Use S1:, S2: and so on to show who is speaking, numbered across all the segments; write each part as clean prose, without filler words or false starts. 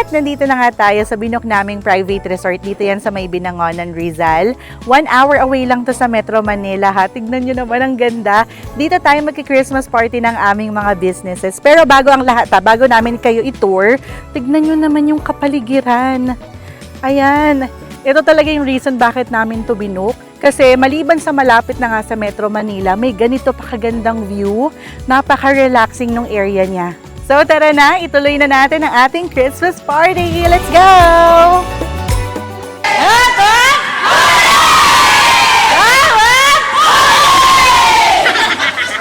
S1: At nandito na nga tayo sa binok naming private resort. Dito yan sa may Binangonan, Rizal. 1 hour away lang to sa Metro Manila ha. Tignan nyo naman ang ganda. Dito tayo magki-Christmas party ng aming mga businesses. Pero bago ang lahat bago namin kayo i-tour, tignan nyo naman yung kapaligiran. Ayan. Ito talaga yung reason bakit namin to binook. Kasi maliban sa malapit na nga sa Metro Manila, may ganito pa kagandang view. Napaka-relaxing nung area niya. So tara na, ituloy na natin ang ating Christmas party. Let's go!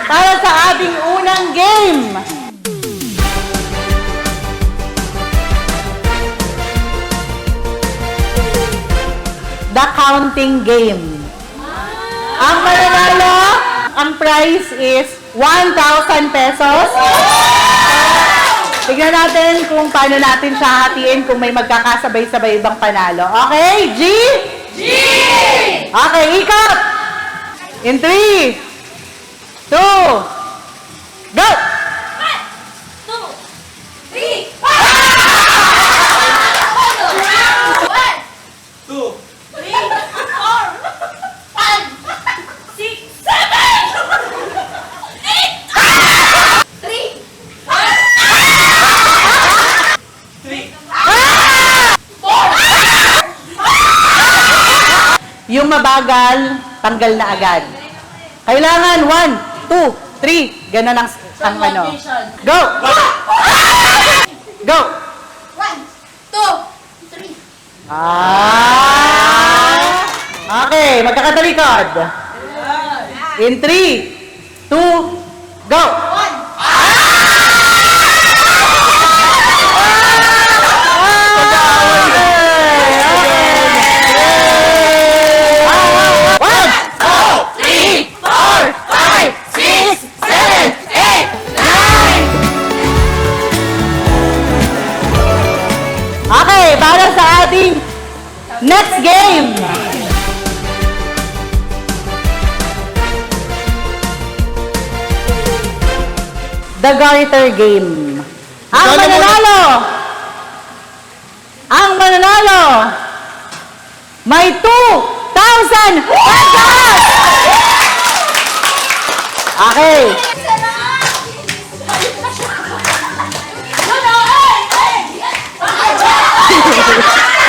S1: Para sa ating unang game. The counting game. Ang mananalo, ang prize is 1,000 pesos. Tignan natin kung paano natin siya hatiin kung may magkakasabay-sabay ibang panalo. Okay, G? G! Okay, ikot! In 3, 2, go! 1, 2, 3, 4, 5, 6, 7, 8, 9, 10. Yung mabagal, tanggal na agad. Kailangan 1, 2, 3. Ganun ang ano. Go! Go!
S2: 1, 2, 3.
S1: Okay, magkakatalikod. In 3, 2, go! 1, 2, 3, 4, 5, 6, 7, 8, 9. Okay, para sa ating next game. The garter game. Ang mananalo may 2,000 pesos! Okay.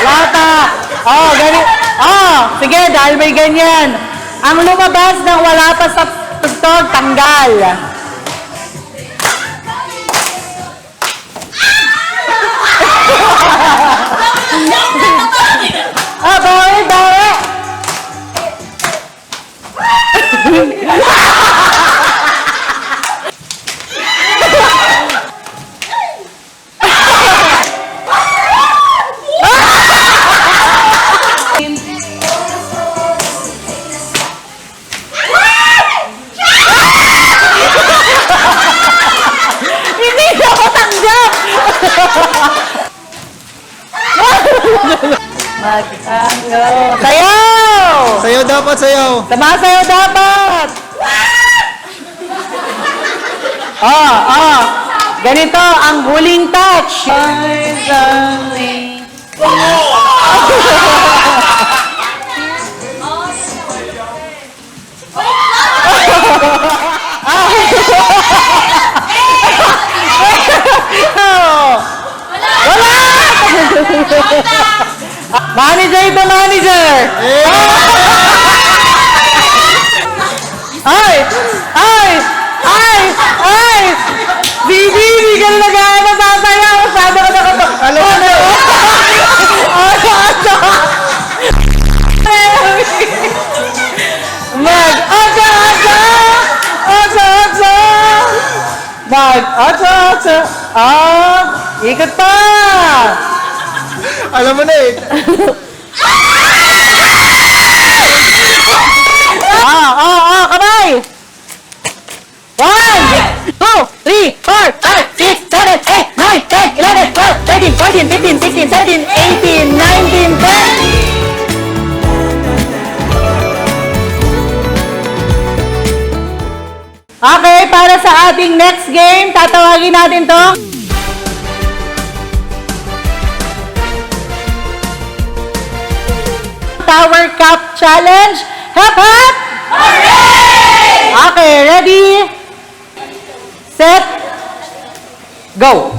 S1: Lata. Oh, ganit. Oh, sige, dahil may ganyan. Ang lumabas ng wala pa sa tugtog, tanggal. Bawi, bawi. Sayaw!
S3: Sayaw dapat, sayaw.
S1: Sumasayaw dapat! Ganito ang huling touch. Wala! Manager ito, manager! Ay! Bibi, hindi ka na nag-aama sasayaw. Masyado ka nakatok.
S3: Alam mo na.
S1: Ikot pa!
S3: Alam mo na eh.
S1: Kamay! 1, 2, 3, 4, 5, 6, 7, 8, 9, 10, 11, 12, 13, 14, 15, 16, 17, 18, 19, 10. Okay, para sa ating next game, tatawagin natin to Power Cup Challenge. Hep, hep! Hooray! Okay, ready? Set, go!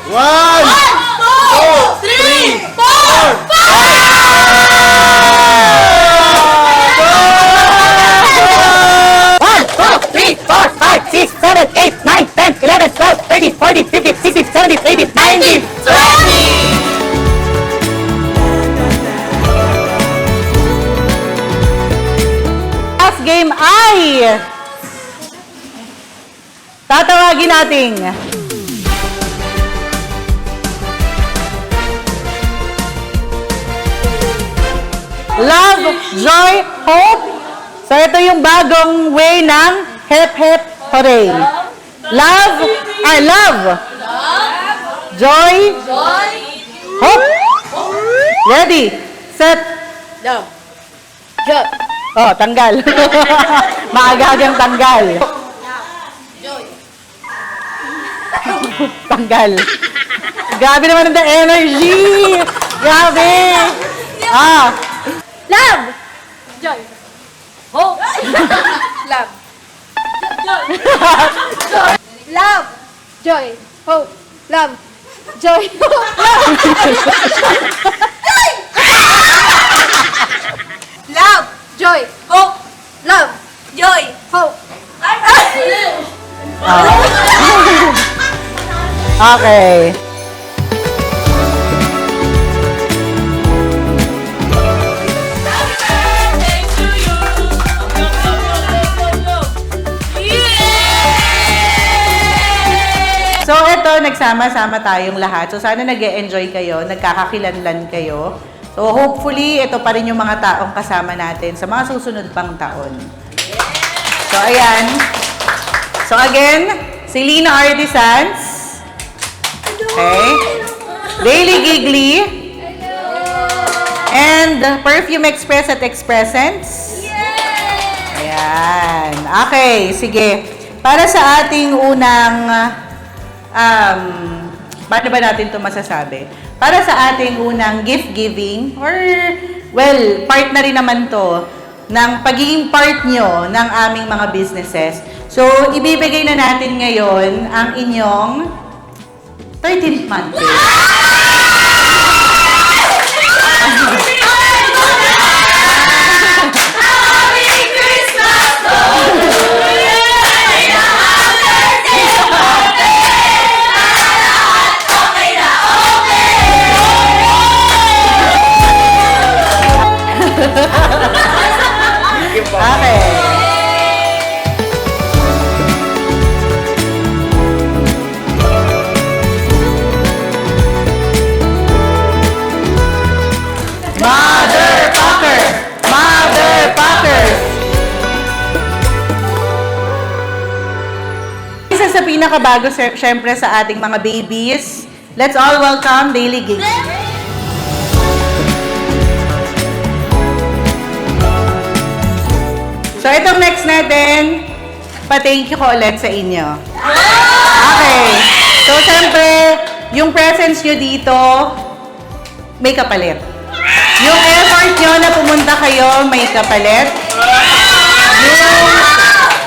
S2: One, two, three, four,
S3: One, two, three, four, five, six, seven, eight, nine, 10, 11, 12, 13, 14, 15, 16, 17, 18, 19, 20!
S1: Last game ay tatawagin nating Love, Joy, Hope. So ito yung bagong way ng Hep Hep Hooray. Love, Joy, Hope. Ready, set,
S4: Love. Joy.
S1: oh, tanggal. Maaga-agang tanggal.
S4: Joy.
S1: Tanggal. Grabe naman ang energy. Grabe. Ah,
S4: Love. Joy. Hope. Love. Joy. Love. Joy. Hope. Love. Joy. Love. Joy. Hope. Love. Joy. Hope.
S1: okay. So, ito, nagsama-sama tayong lahat. So, sana nag-e-enjoy kayo, nagkakakilanlan kayo. So, hopefully, ito pa rin yung mga taong kasama natin sa mga susunod pang taon. So, ayan. So, again, si Lina Artisans. Okay. Daily Giggly. And Perfume Express at Expressence. Ayan. Okay, sige. Para sa ating unang paano ba natin ito masasabi? Para sa ating unang gift giving, or, well, part na rin naman to ng pagiging part nyo ng aming mga businesses. So, ibibigay na natin ngayon ang inyong 13th month pay. Okay. Motherfucker! Motherfuckers! Isa sa pinakabago, syempre, sa ating mga babies, let's all welcome Daily Gigs. So, itong next natin, pa-thank you ko ulit sa inyo. Okay. So, syempre, yung presence nyo dito, may kapalit. Yung effort nyo na pumunta kayo, may kapalit.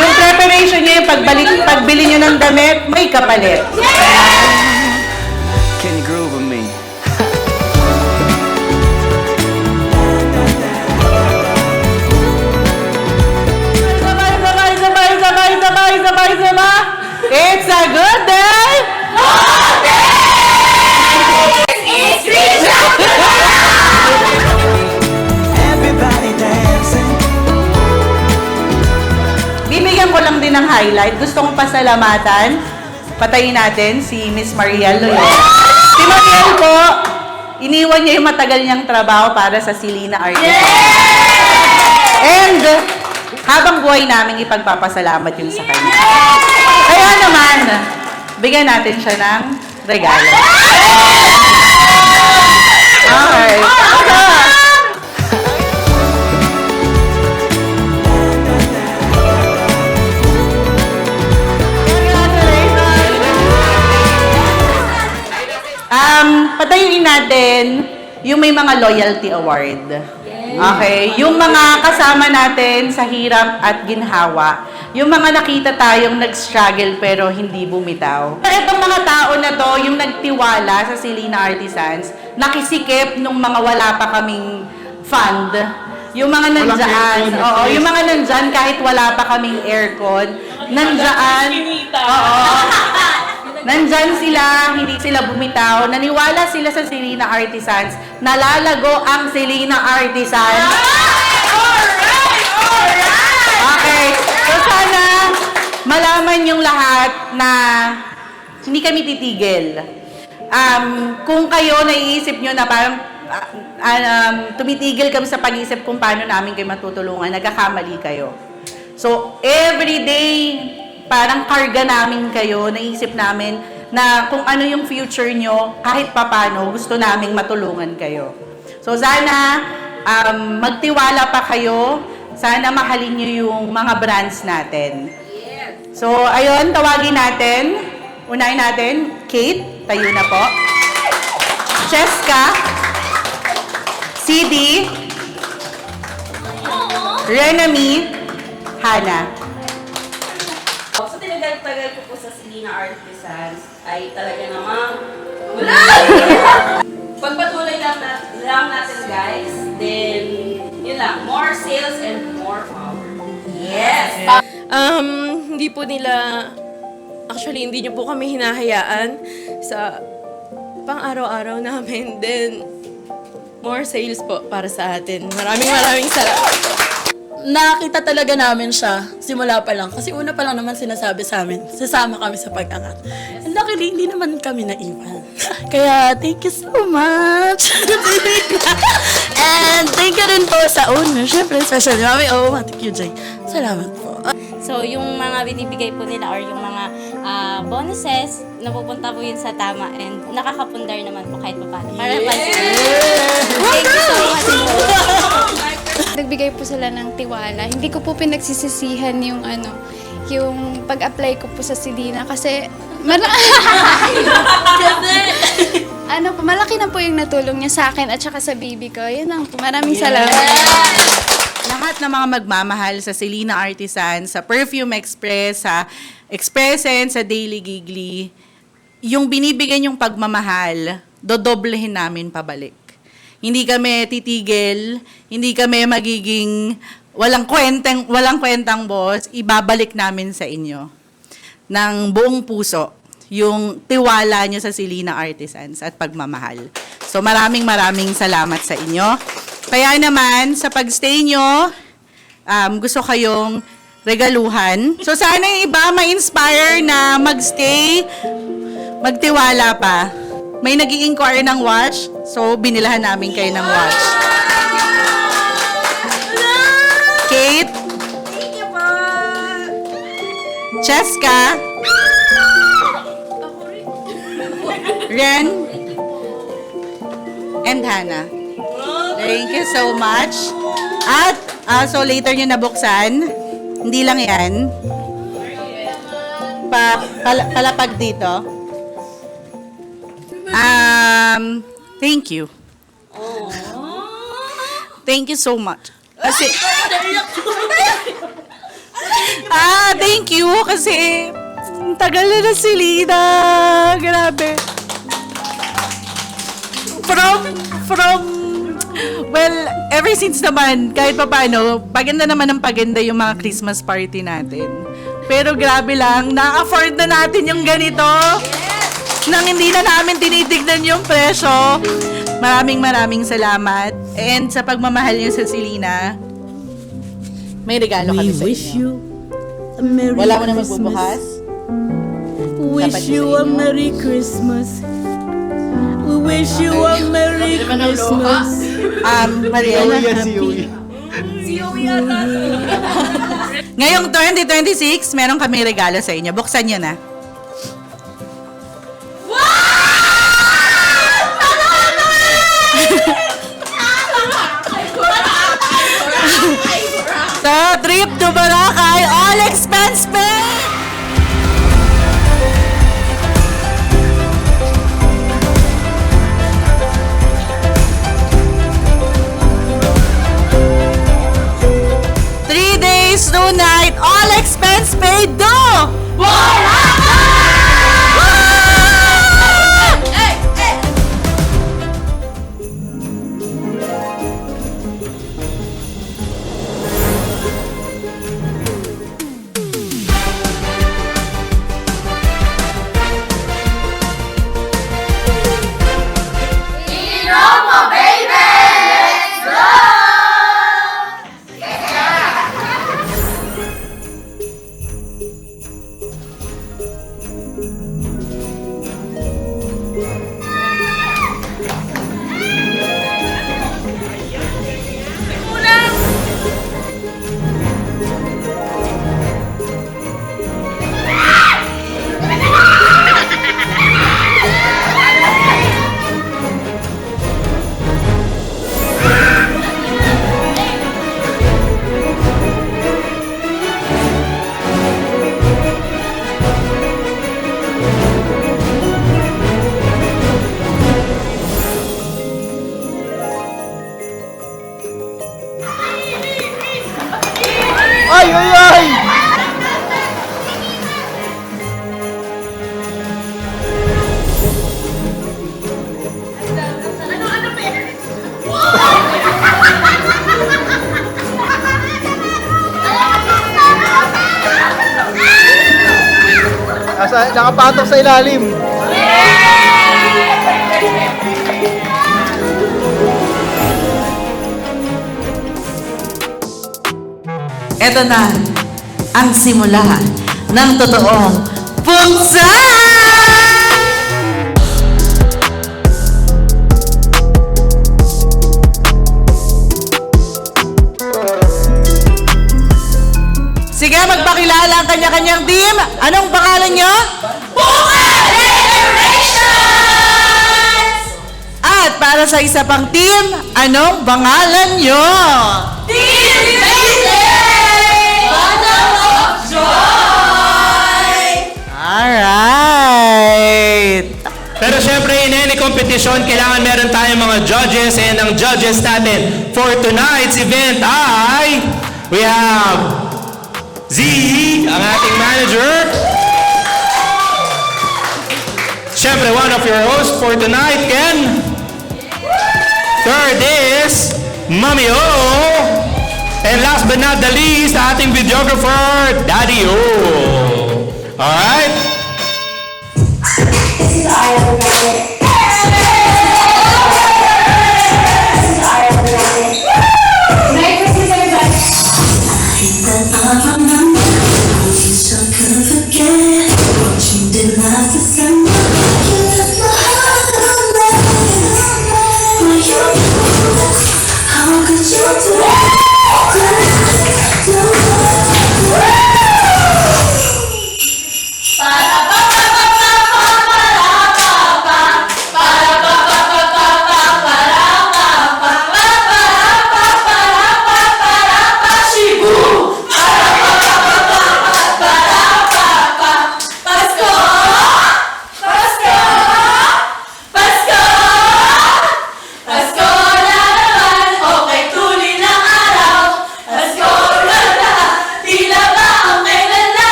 S1: Yung preparation nyo, yung pagbili nyo ng damit, may kapalit.
S2: Can you groove with me?
S1: Sabay. It's a good day!
S2: Everybody dancing.
S1: Bibigyan ko lang din ng highlight. Gusto kong pasalamatan. Patayin natin si Miss Mariel Loyola. Si Mariel po, iniwan niya yung matagal niyang trabaho para sa Selena Artisans. And habang buhay namin ipagpapasalamat yun sa kanya. Kaya naman, bigyan natin siya ng regalo. Okay. Patayuin natin yung may mga loyalty award. Okay? Yung mga kasama natin sa hirap at ginhawa. Yung mga nakita tayong nag-struggle pero hindi bumitaw. Itong mga tao na to, yung nagtiwala sa Selena Artisans, nakisikip nung mga wala pa kaming fund. Yung mga nandyan, oo, yung mga nandyan kahit wala pa kaming aircon, nandyan, oo, nandyan sila, hindi sila bumitaw, naniwala sila sa Selena Artisans, nalalago ang Selena Artisans. Okay, so sana malaman yung lahat na hindi kami titigil. Kung kayo naiisip nyo na parang tumitigil kami sa pag-iisip kung paano namin kayo matutulungan, nagkakamali kayo. So, every day, parang karga namin kayo, naisip namin na kung ano yung future nyo, kahit papano, gusto naming matulungan kayo. So, sana magtiwala pa kayo, sana mahalin nyo yung mga brands natin. So, ayun, tawagin natin. Unahin natin, Kate, tayo na po. Cheska, CD, Renami, Hana.
S5: Sa tinagal-tagal ko po sa Selena Artisans ay talaga namang wala! Pagpatuloy lang natin guys, then yun lang, more sales and more power. Yes!
S6: Hindi po nila, actually hindi niyo po kami hinahayaan sa pang-araw-araw namin. Then, more sales po para sa atin. Maraming salamat.
S7: Nakita talaga namin siya simula pa lang. Kasi una pa lang naman sinasabi sa amin, sasama kami sa pag-angat. And luckily, hindi naman kami naiwan. Kaya, thank you so much. And thank you rin po sa owner. Siyempre, especially Mami O, Ate QJ. Salamat po.
S8: So, yung mga binibigay po nila or yung mga bonuses, napupunta po yun sa tama and nakakapundar naman po kahit pa paano. Para pansin. Thank you so much.
S9: Nagbigay po sila ng tiwala. Hindi ko po pinagsisisihan yung yung pag-apply ko po sa Selena kasi malaki na po yung natulong niya sa akin at saka sa baby ko. Yun lang po. Maraming salamat.
S1: Lahat ng mga magmamahal sa Selena Artisans, sa Perfume Express, sa Expressen, sa Daily Giggly, yung binibigyan yung pagmamahal, dodoblehin namin pabalik. Hindi kami titigil, hindi kami magiging walang kwentang boss, ibabalik namin sa inyo ng buong puso yung tiwala nyo sa Selena Artisans at pagmamahal. So maraming salamat sa inyo. Kaya naman, sa pagstay nyo, gusto kayong regaluhan. So sana yung iba ma-inspire na magstay, magtiwala pa. May nag-i-inquire ng watch, so binilahan namin kayo ng watch. Kate.
S5: Thank you po!
S1: Cheska. Ren. And Hannah. Thank you so much. At, so later nyo nabuksan. Hindi lang yan. Palapag dito. Thank you. Thank you so much. Kasi, thank you kasi tagal na Selena. Grabe. Well, ever since naman, kahit pa paano, paganda naman ng paganda yung mga Christmas party natin. Pero grabe lang, na-afford na natin yung ganito. Nang hindi na namin tinitignan yung presyo. Maraming salamat. And sa pagmamahal niyo sa Selena, may regalo kami sa inyo.
S7: A Merry
S1: Wala mo na
S7: Christmas.
S1: magbubukas?
S7: Wish
S1: Dapat
S7: you
S1: sa
S7: a
S1: inyo.
S7: Merry Christmas. We wish you a Merry Christmas.
S1: Mariela, happy. Ngayong 2026, meron kami regalo sa inyo. Buksan nyo na. So, trip to Boracay, all expense paid! Three days, 2 night, all expense paid do!
S3: Ay, ay, ay! Nakapatok sa ilalim.
S1: Ito na ang simula ng totoong pungsa! Sige, magpakilala ang kanya-kanyang team. Anong pangalan nyo? Bunga Generations! At para sa isa pang team, anong pangalan nyo? Team Alright!
S10: Pero syempre, in any competition, kailangan meron tayong mga judges, and ang judges natin for tonight's event ay we have Z, ang ating manager. Syempre, one of your hosts for tonight, Ken. Third is Mami O. And last but not the least, ating videographer, Daddy O. Alright?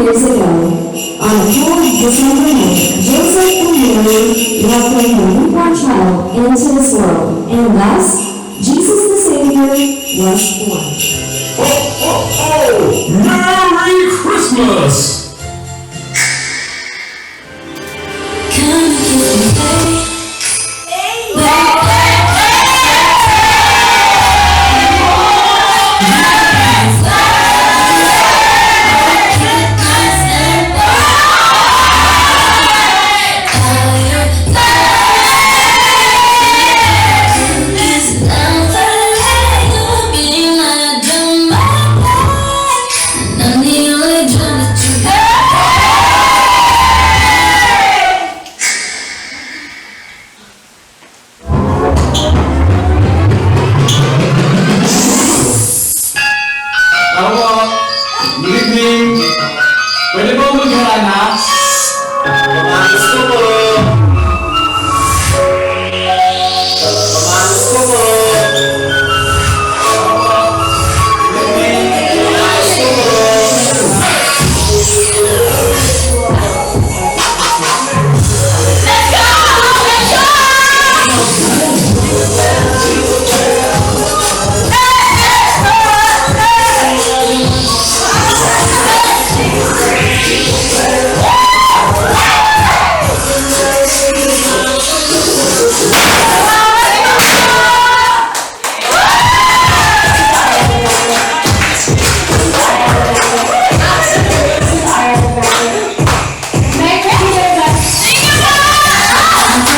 S11: Years ago, on a cold December night, Joseph and Mary welcomed a newborn child into this world, and thus, Jesus the Savior was born.
S12: Merry Christmas!
S11: Come and kiss me, baby.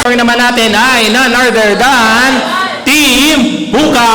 S10: Ang naman natin ay none other than Team Buka!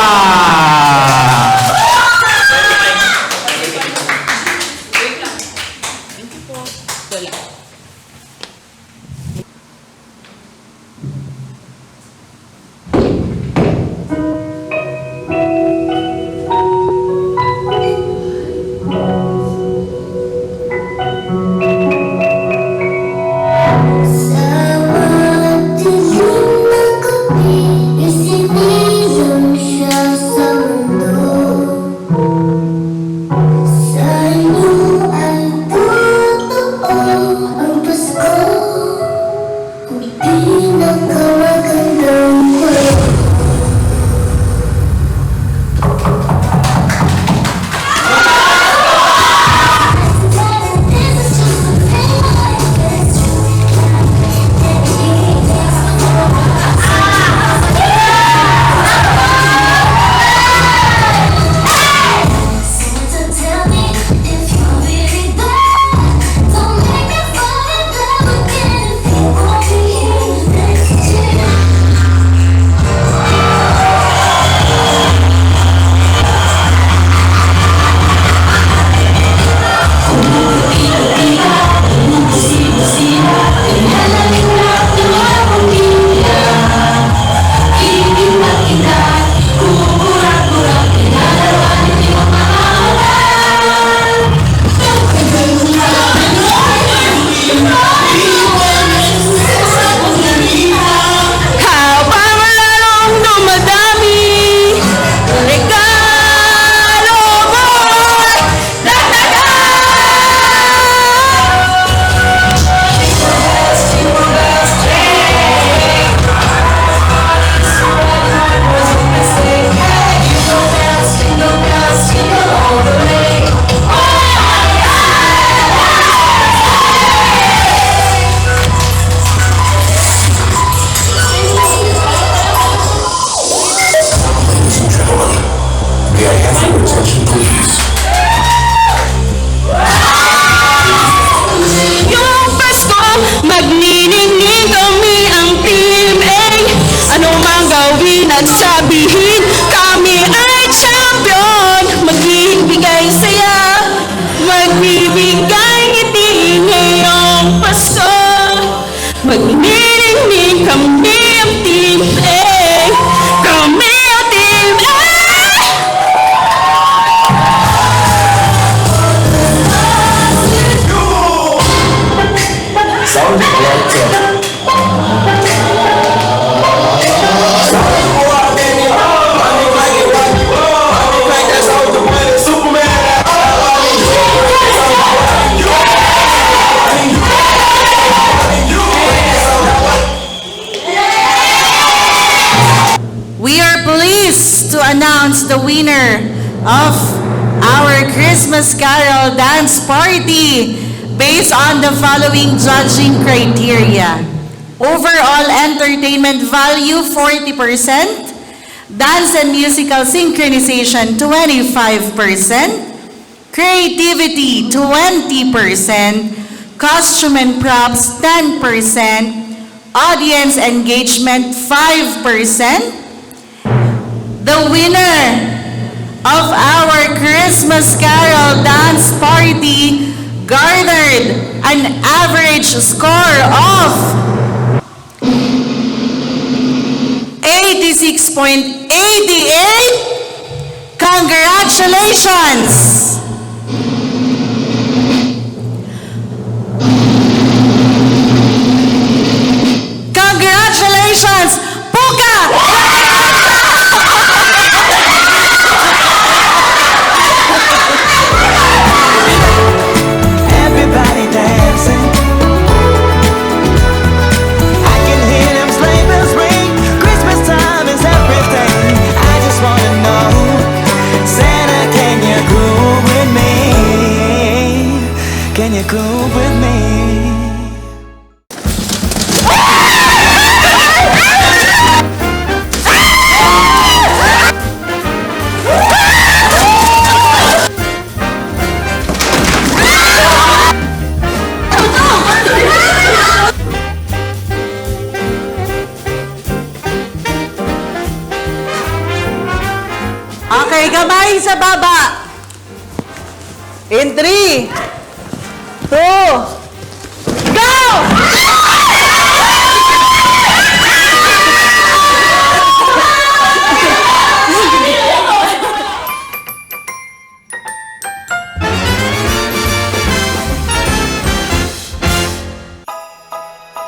S7: Sabihin kami ay champion, magbibigay saya, magbibigay ngiti ngayong Pasko. Magniningning kami ang Team A, kami ang Team A.
S12: Sound collector.
S1: We are pleased to announce the winner of our Christmas Carol Dance Party based on the following judging criteria. Overall entertainment value, 40%. Dance and musical synchronization, 25%. Creativity, 20%. Costume and props, 10%. Audience engagement, 5%. The winner of our Christmas Carol Dance Party garnered an average score of 86.88. Congratulations! Congratulations, Puka!
S2: Everybody dancing. I can hear them sleigh bells ring. Christmas time is everything. I just wanna know, Santa, can you groove with
S1: In 3, 2, go!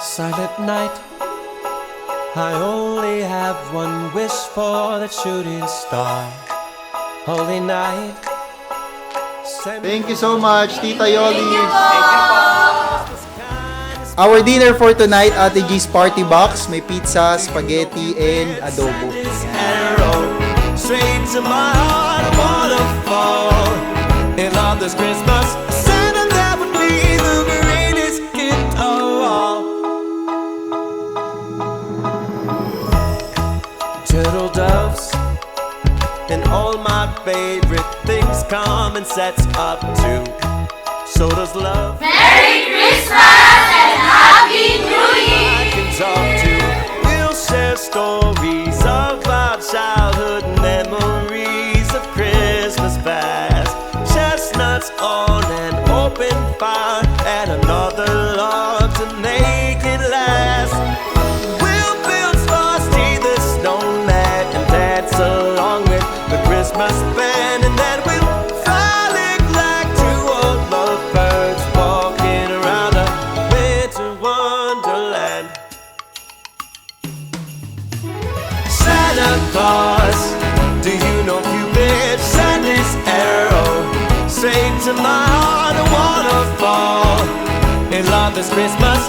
S2: Silent night, I only have one wish for the shooting star. Holy night.
S13: Thank you so much, Tita Yoli. Our dinner for tonight, Ate G's Party Box. May pizza, spaghetti, and adobo.
S2: Arrow straight to my heart, a waterfall. In love this Christmas, Santa that would be the greatest gift of all. Turtle doves and all my favorite things come in sets up too. So does love.
S4: Merry Christmas and Happy New Year!
S2: I can talk to. We'll share stories of our childhood memories of Christmas past. Chestnuts on an open fire and another log to make it last. We'll build Frosty the Snowman and dance along with the Christmas band, and then we'll fly like two old lovebirds walking around a winter wonderland. Santa Claus, do you know Cupid sent his arrow straight to my heart, a waterfall? In love this Christmas,